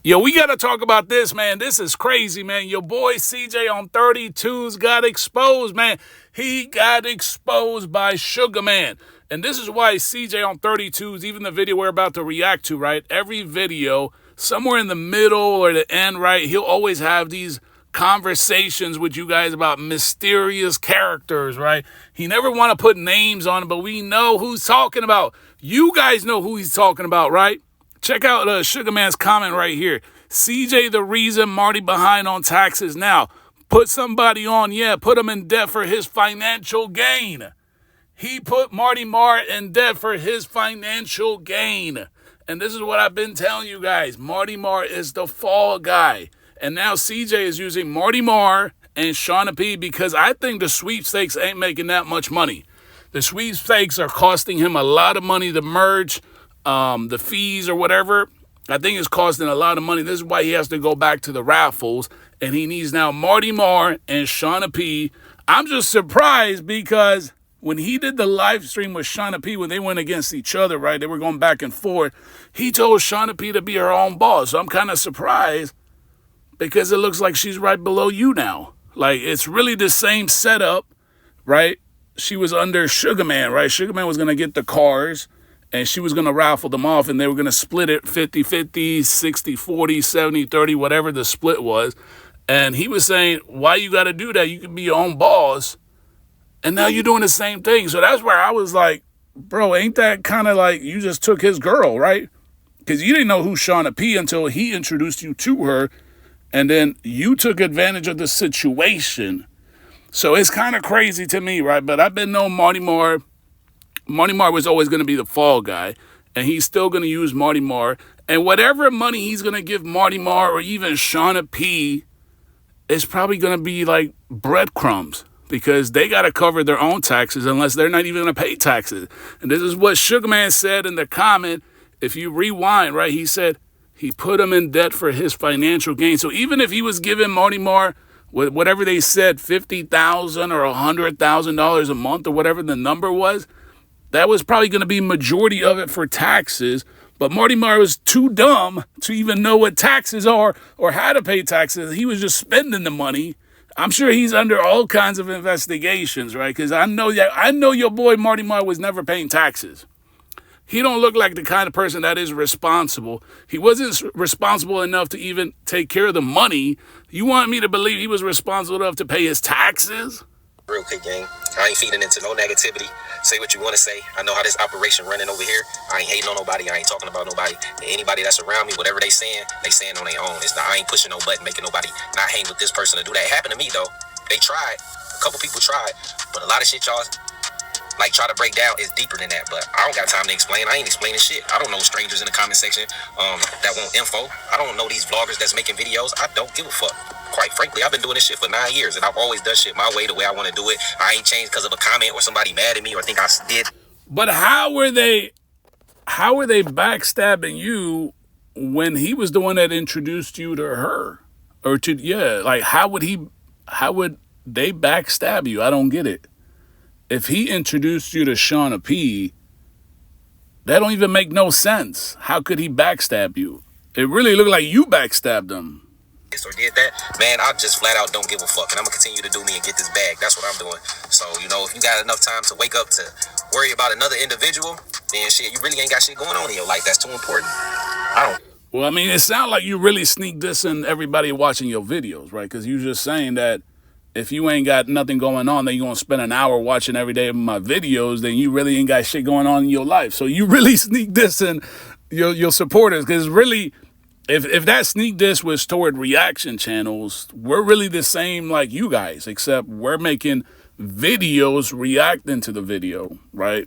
Yo, we got to talk about this, man. This is crazy, man. Your boy CJ on 32s got exposed, man. He got exposed by Sugar Man. And this is why CJ on 32s, even the video we're about to react to, right? Every video, somewhere in the middle or the end, right? He'll always have these conversations with you guys about mysterious characters, right? He never want to put names on it, but we know who's talking about. You guys know who he's talking about, right? Check out Sugar Man's comment right here. CJ, the reason Marty behind on taxes now. Put somebody on, put him in debt for his financial gain. He put Marty Marr in debt for his financial gain. And this is what I've been telling you guys. Marty Marr is the fall guy. And now CJ is using Marty Marr and Shauna P because I think the sweepstakes ain't making that much money. The sweepstakes are costing him a lot of money to merge. The fees or whatever, I think it's costing a lot of money. This is why he has to go back to the raffles, and he needs now Marty Marr and Shauna P. I'm just surprised because when he did the live stream with Shauna P, when they went against each other, right, they were going back and forth, he told Shauna P to be her own boss. So I'm kind of surprised because it looks like she's right below you now. Like, it's really the same setup, right? She was under Sugar Man, right? Sugar Man was going to get the cars, and she was going to raffle them off, and they were going to split it 50-50, 60-40, 70-30, whatever the split was. And he was saying, why you got to do that? You can be your own boss. And now you're doing the same thing. So that's where I was like, bro, ain't that kind of like you just took his girl, right? Because you didn't know who Shauna P until he introduced you to her, and then you took advantage of the situation. So it's kind of crazy to me, right? But I've been knowing Marty Marr. Marty Marr was always going to be the fall guy, and he's still going to use Marty Marr. And whatever money he's going to give Marty Marr or even Shauna P is probably going to be like breadcrumbs because they got to cover their own taxes unless they're not even going to pay taxes. And this is what Sugar Man said in the comment. If you rewind, right, he said he put him in debt for his financial gain. So even if he was giving Marty Marr whatever they said, $50,000 or $100,000 a month or whatever the number was, that was probably going to be majority of it for taxes. But Marty Marr was too dumb to even know what taxes are or how to pay taxes. He was just spending the money. I'm sure he's under all kinds of investigations, right? Because I know your boy Marty Marr was never paying taxes. He don't look like the kind of person that is responsible. He wasn't responsible enough to even take care of the money. You want me to believe he was responsible enough to pay his taxes? Real quick, gang. I ain't feeding into no negativity. Say what you want to say. I know how this operation running over here. I ain't hating on nobody. I ain't talking about nobody. And anybody that's around me, whatever they saying on their own. It's not, I ain't pushing no button, making nobody not hang with this person to do that. It happened to me, though. They tried. A couple people tried. But a lot of shit y'all like try to break down is deeper than that. But I don't got time to explain. I ain't explaining shit. I don't know strangers in the comment section that want info. I don't know these vloggers that's making videos. I don't give a fuck. Quite frankly, I've been doing this shit for 9 years, and I've always done shit my way, the way I want to do it. I ain't changed because of a comment or somebody mad at me or think I did. But how were they backstabbing you when he was the one that introduced you to her? Or like how would they backstab you? I don't get it. If he introduced you to Shauna P, that don't even make no sense. How could he backstab you? It really looked like you backstabbed him. Or did that, man, I just flat out don't give a fuck, and I'm gonna continue to do me and get this bag. That's what I'm doing. So, if you got enough time to wake up to worry about another individual, then shit, you really ain't got shit going on in your life. That's too important. Well, I mean, it sounds like you really sneak dissing everybody watching your videos, right? Because you're just saying that if you ain't got nothing going on, then you're gonna spend an hour watching every day of my videos, then you really ain't got shit going on in your life. So you really sneak dissing your supporters, because really, If that sneak diss was toward reaction channels, we're really the same like you guys, except we're making videos reacting to the video, right?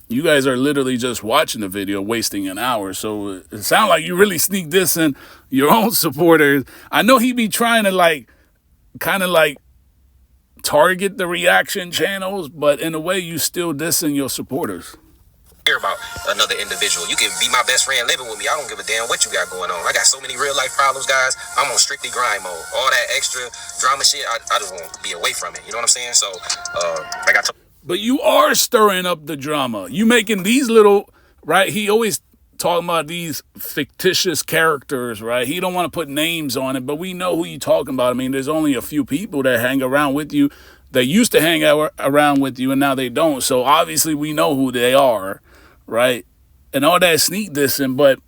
You guys are literally just watching the video, wasting an hour. So it sounds like you really sneak dissing your own supporters. I know he be trying to kind of target the reaction channels, but in a way you still dissing your supporters. About another individual. You can be my best friend living with me. I don't give a damn what you got going on. I got so many real life problems, guys. I'm on strictly grind mode. All that extra drama shit, I just want to be away from it. You know what I'm saying? So, like I told. But you are stirring up the drama. You making these little, right? He always talking about these fictitious characters, right? He don't want to put names on it, but we know who you talking about. I mean, there's only a few people that hang around with you that used to hang out around with you, and now they don't. So obviously we know who they are, right? And all that sneak dissing, but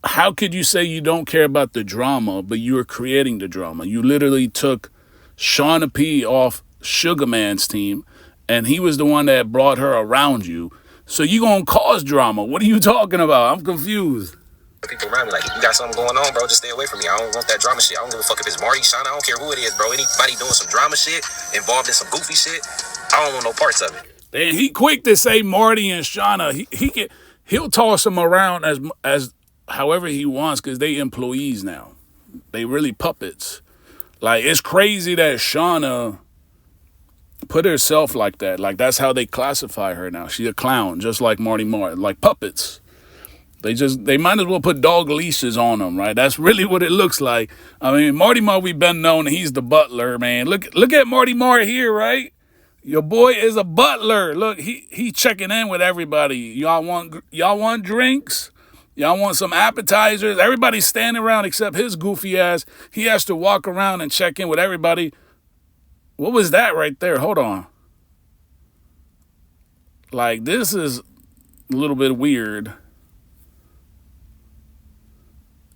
how could you say you don't care about the drama, but you are creating the drama? You literally took Shauna P off Sugar Man's team, and he was the one that brought her around you. So you gonna cause drama. What are you talking about? I'm confused. People around me like, if you got something going on, bro, just stay away from me. I don't want that drama shit. I don't give a fuck if it's Marty, Shauna, I don't care who it is, bro. Anybody doing some drama shit, involved in some goofy shit, I don't want no parts of it. And he quick to say Marty and Shauna. He'll toss them around as however he wants because they employees now. They really puppets. Like, it's crazy that Shauna put herself like that. Like, that's how they classify her now. She's a clown, just like Marty Martin, like puppets. They might as well put dog leashes on them, right? That's really what it looks like. I mean, Marty Marr, we've been known, he's the butler, man. Look at Marty Marr here, right? Your boy is a butler. Look, he checking in with everybody. Y'all want drinks? Y'all want some appetizers? Everybody's standing around except his goofy ass. He has to walk around and check in with everybody. What was that right there? Hold on. Like, this is a little bit weird.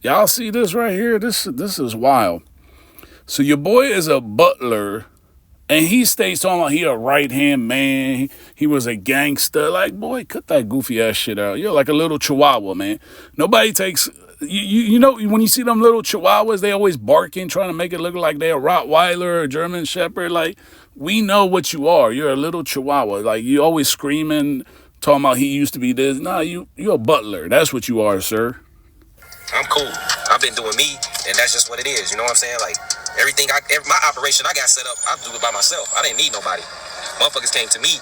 Y'all see this right here? This is wild. So your boy is a butler, and he stays talking about he a right-hand man. He was a gangster. Like, boy, cut that goofy-ass shit out. You're like a little chihuahua, man. Nobody takes... You know, when you see them little chihuahuas, they always barking, trying to make it look like they're a Rottweiler or a German Shepherd. Like, we know what you are. You're a little chihuahua. Like, you always screaming, talking about he used to be this. Nah, you're a butler. That's what you are, sir. I'm cool. I've been doing me, and that's just what it is. You know what I'm saying? Like, my operation I got set up, I do it by myself. I didn't need nobody. Motherfuckers came to me.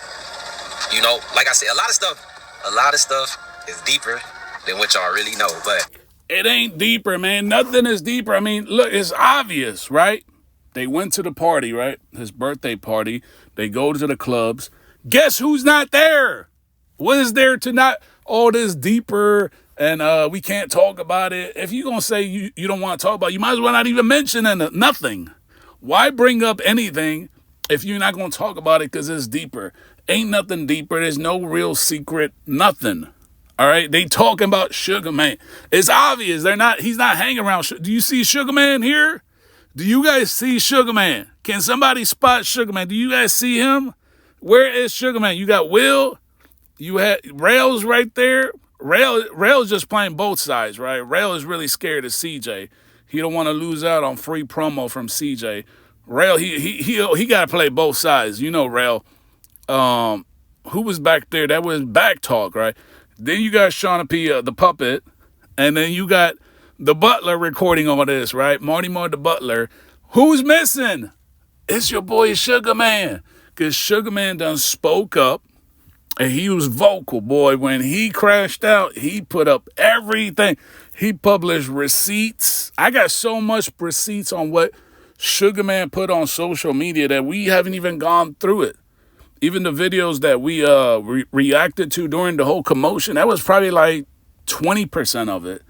You know, like I said, a lot of stuff is deeper than what y'all really know, but it ain't deeper, man. Nothing is deeper. I mean, look, it's obvious, right? They went to the party, right? His birthday party. They go to the clubs. Guess who's not there? What is there to not all this deeper and we can't talk about it? If you're going to say you don't want to talk about it, you might as well not even mention nothing. Why bring up anything if you're not going to talk about it because it's deeper? Ain't nothing deeper. There's no real secret, nothing. All right, they talking about Sugar Man. It's obvious he's not hanging around. Do you see Sugar Man here? Do you guys see Sugar Man? Can somebody spot Sugar Man? Do you guys see him? Where is Sugar Man? You got Will. You had Rails right there. Rail's just playing both sides, right? Rail is really scared of CJ. He don't want to lose out on free promo from CJ. Rail, he got to play both sides. You know, Rail. Who was back there? That was Back Talk, right? Then you got Shauna P, the puppet, and then you got the butler recording all this, right? Marty Moore, the butler. Who's missing? It's your boy Sugar Man, because Sugar Man done spoke up, and he was vocal, boy. When he crashed out, he put up everything. He published receipts. I got so much receipts on what Sugar Man put on social media that we haven't even gone through it. Even the videos that we reacted to during the whole commotion, that was probably like 20% of it.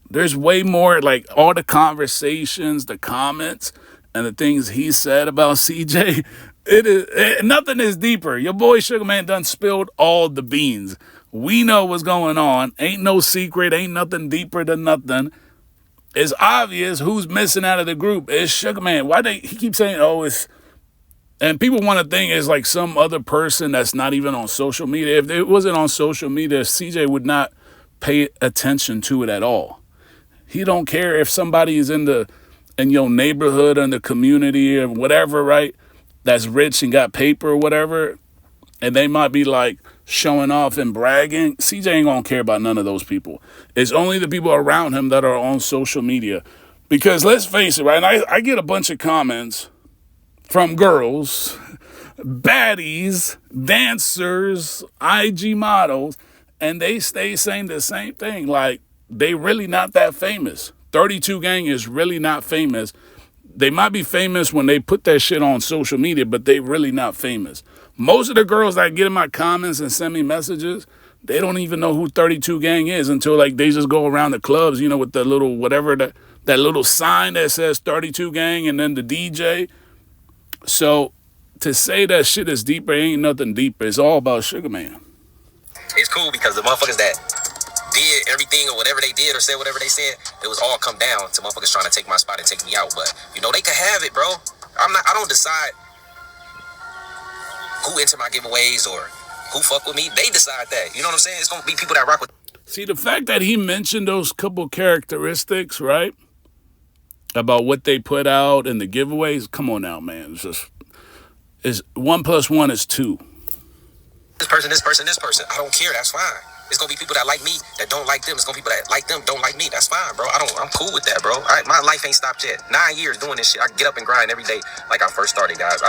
There's way more, like all the conversations, the comments, and the things he said about CJ. Nothing is deeper. Your boy Sugar Man done spilled all the beans. We know what's going on. Ain't no secret. Ain't nothing deeper than nothing. It's obvious who's missing out of the group. It's Sugar Man. He keep saying, oh, it's... And people want to think it's like some other person that's not even on social media. If it wasn't on social media, CJ would not pay attention to it at all. He don't care if somebody is in your neighborhood, in the community or whatever, right? That's rich and got paper or whatever. And they might be like showing off and bragging. CJ ain't going to care about none of those people. It's only the people around him that are on social media. Because let's face it, right? And I get a bunch of comments from girls, baddies, dancers, IG models, and they stay saying the same thing. Like, they really not that famous. 32 Gang is really not famous. They might be famous when they put that shit on social media, but they really not famous. Most of the girls that get in my comments and send me messages, they don't even know who 32 Gang is until like they just go around the clubs, with the little whatever that little sign that says 32 Gang and then the DJ. So to say that shit is deeper, ain't nothing deeper. It's all about Sugar Man. It's cool because the motherfuckers that did everything or whatever they did or said whatever they said, it was all come down to motherfuckers trying to take my spot and take me out. But they could have it, bro. I don't decide who enter my giveaways or who fuck with me. They decide that. You know what I'm saying? It's gonna be people that rock with. See, the fact that he mentioned those couple characteristics, right? About what they put out and the giveaways. Come on now, man. It's 1 + 1 is 2. This person. I don't care. That's fine. It's gonna be people that like me that don't like them. It's gonna be people that like them don't like me. That's fine, bro. I'm cool with that, bro. My life ain't stopped yet. 9 years doing this shit. I get up and grind every day like I first started, guys.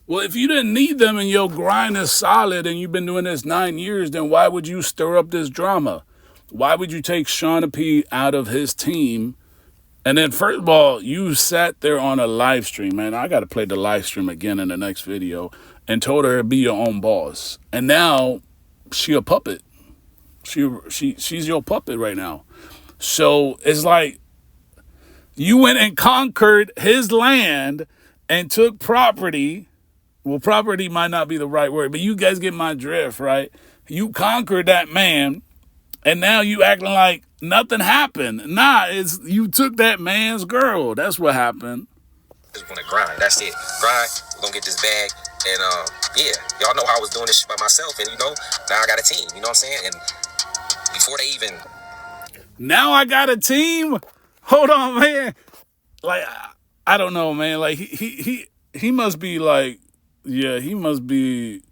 Well, if you didn't need them and your grind is solid and you've been doing this 9 years, then why would you stir up this drama? Why would you take Shauna P out of his team? And then, first of all, you sat there on a live stream, man. I got to play the live stream again in the next video, and told her to be your own boss. And now she a puppet. She's your puppet right now. So it's like you went and conquered his land and took property. Well, property might not be the right word, but you guys get my drift, right? You conquered that man, and now you acting like nothing happened. Nah, you took that man's girl. That's what happened. Just want to grind. That's it. Grind. We're gonna get this bag. And yeah, y'all know how I was doing this shit by myself, and now I got a team. You know what I'm saying? And before they even. Now I got a team. Hold on, man. Like I don't know, man. Like he must be like. Yeah, he must be.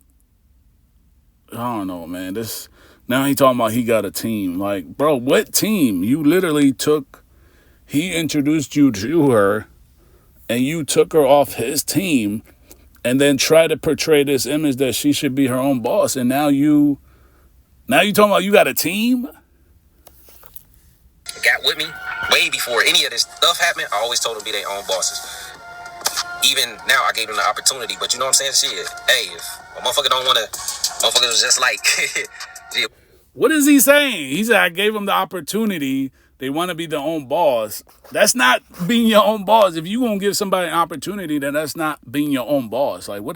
I don't know, man. Now he talking about he got a team. Like, bro, what team? You literally he introduced you to her, and you took her off his team, and then tried to portray this image that she should be her own boss. And now you talking about you got a team? Got with me way before any of this stuff happened. I always told them to be their own bosses. Even now, I gave them the opportunity, but you know what I'm saying? Shit, hey, if a motherfucker don't want to, motherfuckers just like, yeah. What is he saying? He said, I gave them the opportunity. They want to be their own boss. That's not being your own boss. If you won't give somebody an opportunity, then that's not being your own boss. Like, what?